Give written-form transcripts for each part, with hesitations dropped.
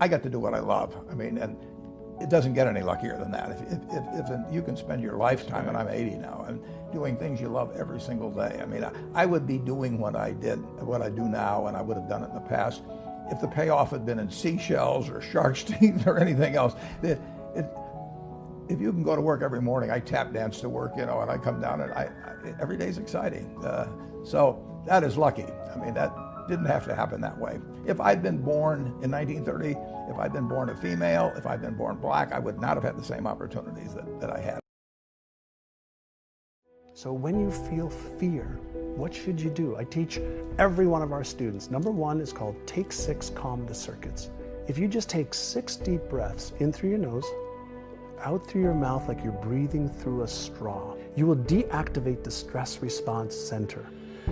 I get to do what I love. I mean, and it doesn't get any luckier than that. If you can spend your lifetime, and I'm 80 now, and doing things you love every single day. I mean, I would be doing what I do now, and I would have done it in the past, if the payoff had been in seashells or shark's teeth or anything else. If you can go to work every morning, I tap dance to work, and I come down and every day's exciting. So that is lucky. I mean, that didn't have to happen that way. If I'd been born in 1930, if I'd been born a female, if I'd been born black, I would not have had the same opportunities that I had. So when you feel fear, what should you do? I teach every one of our students. Number one is called Take 6, Calm the Circuits. If you just take 6 deep breaths in through your nose, out through your mouth like you're breathing through a straw, you will deactivate the stress response center,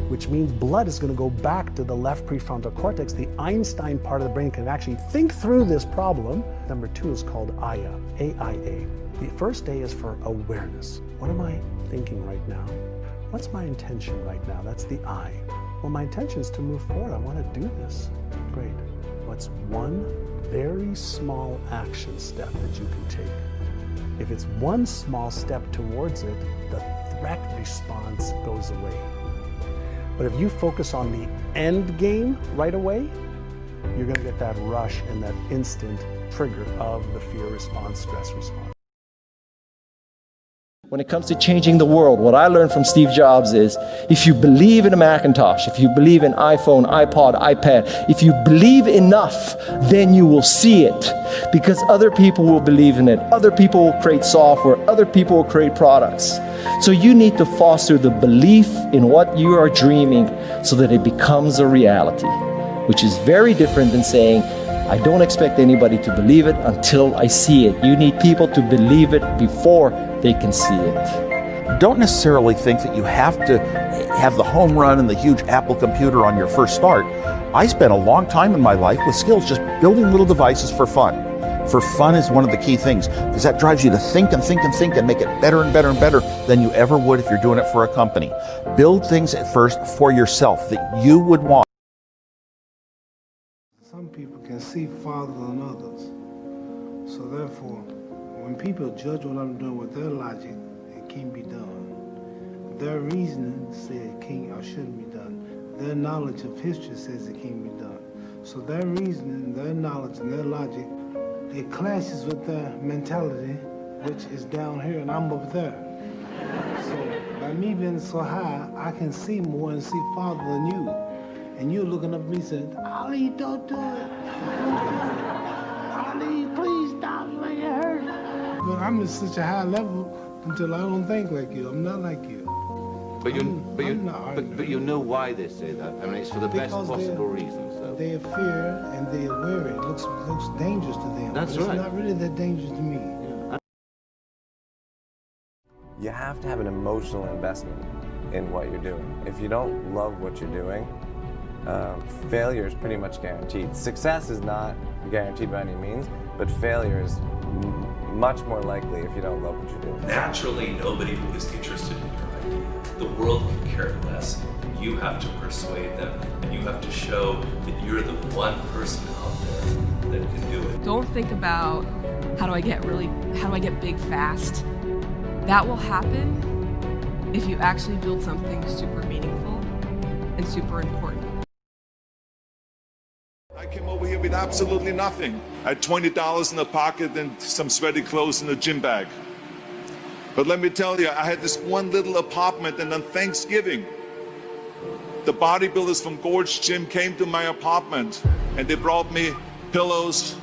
which means blood is going to go back to the left prefrontal cortex. The Einstein part of the brain can actually think through this problem. Number 2 is called AIA, A-I-A. The first A is for awareness. What am I thinking right now? What's my intention right now? That's the I. Well, my intention is to move forward. I want to do this. Great. What's one very small action step that you can take? If it's one small step towards it, the threat response goes away. But if you focus on the end game right away, you're going to get that rush and that instant trigger of the fear response, stress response. When it comes to changing the world, what I learned from Steve Jobs is, if you believe in a Macintosh, if you believe in iPhone, iPod, iPad, if you believe enough, then you will see it. Because other people will believe in it. Other people will create software. Other people will create products. So you need to foster the belief in what you are dreaming so that it becomes a reality, which is very different than saying, I don't expect anybody to believe it until I see it. You need people to believe it before they can see it. Don't necessarily think that you have to have the home run and the huge Apple computer on your first start. I spent a long time in my life with skills just building little devices for fun. For fun is one of the key things, because that drives you to think and think and think and make it better and better and better than you ever would if you're doing it for a company. Build things at first for yourself that you would want. Some people can see farther than others. So therefore, when people judge what I'm doing with their logic, it can't be done. Their reasoning says it can't or shouldn't be done. Their knowledge of history says it can't be done. So their reasoning, their knowledge, and their logic, it clashes with their mentality, which is down here and I'm up there. So by me being so high, I can see more and see farther than you. And you're looking up at me saying, Ali, don't do it. Ali, please stop, make it hurt. But I'm at such a high level until I don't think like you. I'm not like you. But you know why they say that. I mean, it's for the best possible reasons, though. They fear and they are wary. It looks dangerous to them. That's but right. It's not really that dangerous to me. Yeah. You have to have an emotional investment in what you're doing. If you don't love what you're doing, failure is pretty much guaranteed. Success is not guaranteed by any means, but failure is much more likely if you don't love what you're doing. Naturally, nobody is interested in your idea. The world can care less. You have to persuade them, and you have to show that you're the one person out there that can do it. Don't think about how do I get big fast. That will happen if you actually build something super meaningful and super important. I came over here with absolutely nothing. I had $20 in the pocket and some sweaty clothes in the gym bag. But let me tell you, I had this one little apartment, and on Thanksgiving, the bodybuilders from Gorge Gym came to my apartment and they brought me pillows,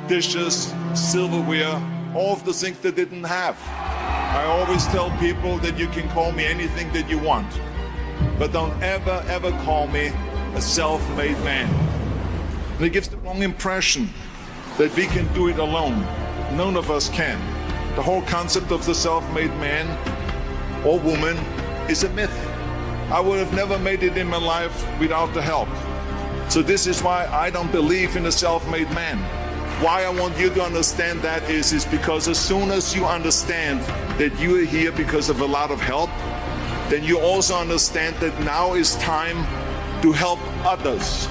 dishes, silverware, all of the things they didn't have. I always tell people that you can call me anything that you want, but don't ever, ever call me a self-made man. And it gives the wrong impression that we can do it alone. None of us can. The whole concept of the self-made man or woman is a myth. I would have never made it in my life without the help. So this is why I don't believe in a self-made man. Why I want you to understand that is because as soon as you understand that you are here because of a lot of help, then you also understand that now is time to help others.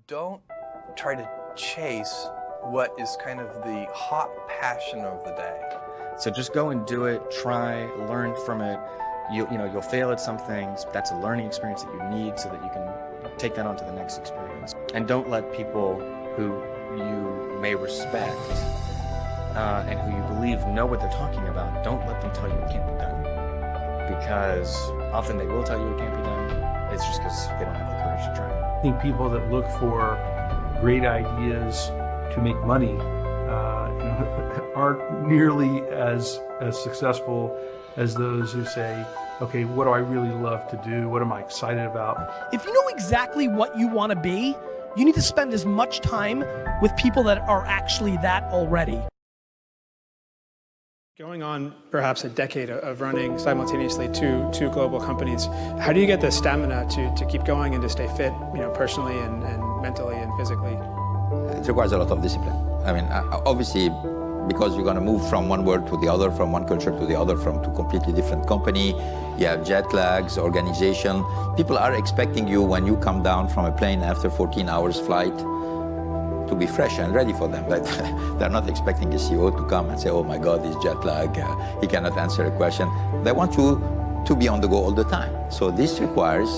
Don't try to chase what is kind of the hot passion of the day. So just go and do it, try, learn from it. You'll fail at some things. That's a learning experience that you need so that you can take that on to the next experience. And don't let people who you may respect and who you believe know what they're talking about, don't let them tell you it can't be done. Because often they will tell you it can't be done. It's just because they don't have the courage to try. I think people that look for great ideas to make money aren't nearly as successful as those who say, okay, what do I really love to do? What am I excited about? If you know exactly what you want to be, you need to spend as much time with people that are actually that already. Going on perhaps a decade of running simultaneously two global companies, how do you get the stamina to keep going and to stay fit, personally and mentally and physically? It requires a lot of discipline. I mean, obviously, because you're going to move from one world to the other, from one culture to the other, from two completely different company. You have jet lags, organization. People are expecting you when you come down from a plane after 14 hours flight to be fresh and ready for them. They're not expecting a CEO to come and say, oh my God, he's jet lag, he cannot answer a question. They want you to be on the go all the time. So this requires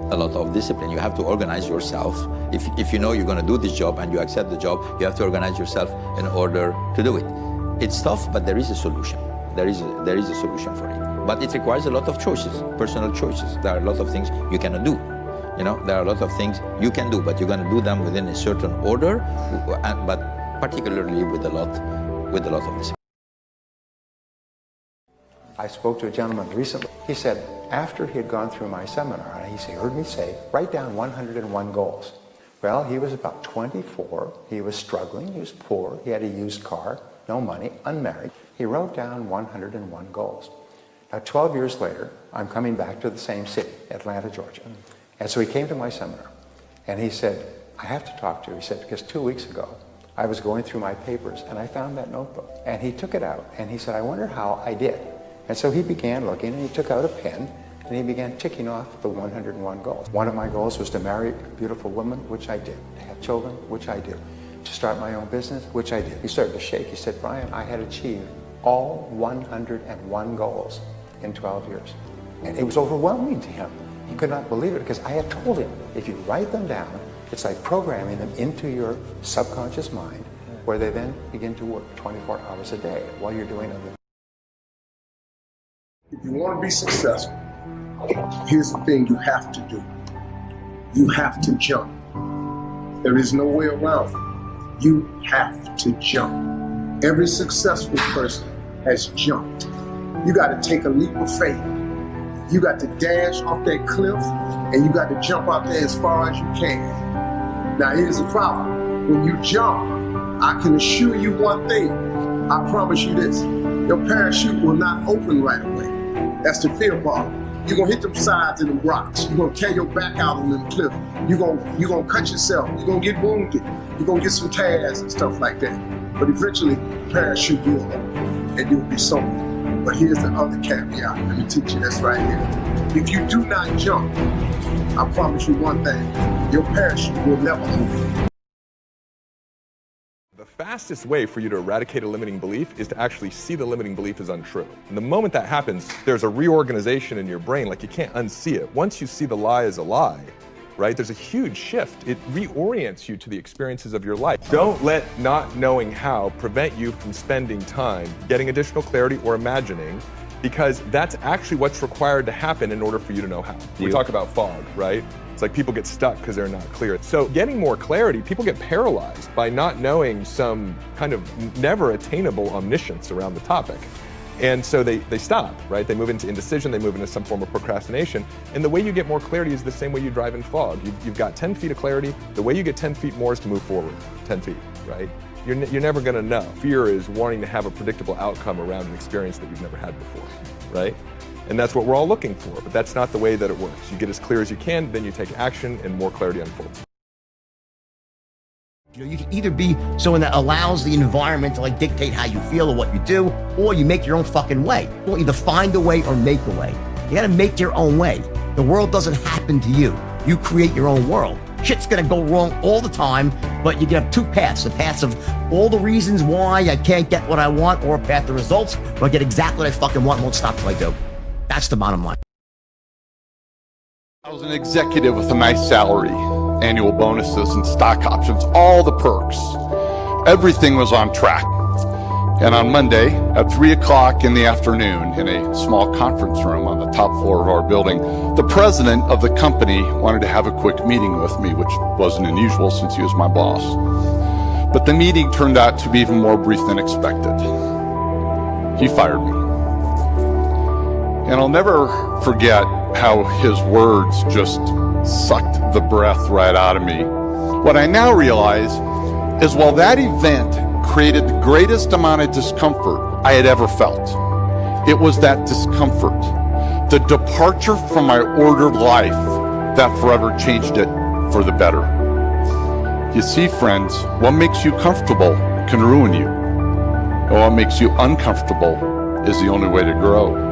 a lot of discipline. You have to organize yourself. If you know you're going to do this job and you accept the job, you have to organize yourself in order to do it. It's tough, but there is a solution. There is a solution for it. But it requires a lot of choices, personal choices. There are a lot of things you cannot do. There are a lot of things you can do, but you're going to do them within a certain order, but particularly with a lot of discipline. I spoke to a gentleman recently. He said, after he had gone through my seminar, he heard me say, write down 101 goals. Well, he was about 24. He was struggling. He was poor. He had a used car, no money, unmarried. He wrote down 101 goals. Now, 12 years later, I'm coming back to the same city, Atlanta, Georgia. And so he came to my seminar, and he said, I have to talk to you. He said, because 2 weeks ago, I was going through my papers, and I found that notebook. And he took it out, and he said, I wonder how I did. And so he began looking, and he took out a pen, and he began ticking off the 101 goals. One of my goals was to marry a beautiful woman, which I did. To have children, which I did. To start my own business, which I did. He started to shake. He said, Brian, I had achieved all 101 goals in 12 years. And it was overwhelming to him. He could not believe it because I had told him, if you write them down, it's like programming them into your subconscious mind, where they then begin to work 24 hours a day while you're doing other things. If you want to be successful, here's the thing you have to do. You have to jump. There is no way around it. You have to jump. Every successful person has jumped. You got to take a leap of faith. You got to dash off that cliff, and you got to jump out there as far as you can. Now here's the problem. When you jump, I can assure you one thing. I promise you this. Your parachute will not open right away. That's the fear ball. You're gonna hit them sides of them rocks. You're gonna tear your back out on them cliff. You're gonna cut yourself. You're gonna get wounded. You're gonna get some tears and stuff like that. But eventually, the parachute will open, and you'll be sold. But here's the other caveat. Let me teach you this right here. If you do not jump, I promise you one thing, your parachute will never open. The fastest way for you to eradicate a limiting belief is to actually see the limiting belief as untrue. And the moment that happens, there's a reorganization in your brain, like you can't unsee it. Once you see the lie as a lie, right, there's a huge shift. It reorients you to the experiences of your life. Don't let not knowing how prevent you from spending time getting additional clarity or imagining, because that's actually what's required to happen in order for you to know how. We talk about fog, right? It's like people get stuck because they're not clear. So getting more clarity, people get paralyzed by not knowing some kind of never attainable omniscience around the topic. And so they stop, right? They move into indecision, they move into some form of procrastination. And the way you get more clarity is the same way you drive in fog. You've got 10 feet of clarity. The way you get 10 feet more is to move forward, 10 feet, right? You're never gonna know. Fear is wanting to have a predictable outcome around an experience that you've never had before, right? And that's what we're all looking for, but that's not the way that it works. You get as clear as you can, then you take action, and more clarity unfolds. You can either be someone that allows the environment to dictate how you feel or what you do, or you make your own fucking way. You'll either find a way or make a way. You gotta make your own way. The world doesn't happen to you. You create your own world. Shit's gonna go wrong all the time, but you have two paths. A path of all the reasons why I can't get what I want, or a path of results where I get exactly what I fucking want and won't stop till I do. That's the bottom line. I was an executive with a nice salary, annual bonuses and stock options, all the perks. Everything was on track. And on Monday at 3 o'clock in the afternoon, in a small conference room on the top floor of our building, the president of the company wanted to have a quick meeting with me, which wasn't unusual since he was my boss. But the meeting turned out to be even more brief than expected. He fired me. And I'll never forget how his words just sucked the breath right out of me. What I now realize is while that event created the greatest amount of discomfort I had ever felt, it was that discomfort, the departure from my ordered life, that forever changed it for the better. You see, friends, what makes you comfortable can ruin you. And what makes you uncomfortable is the only way to grow.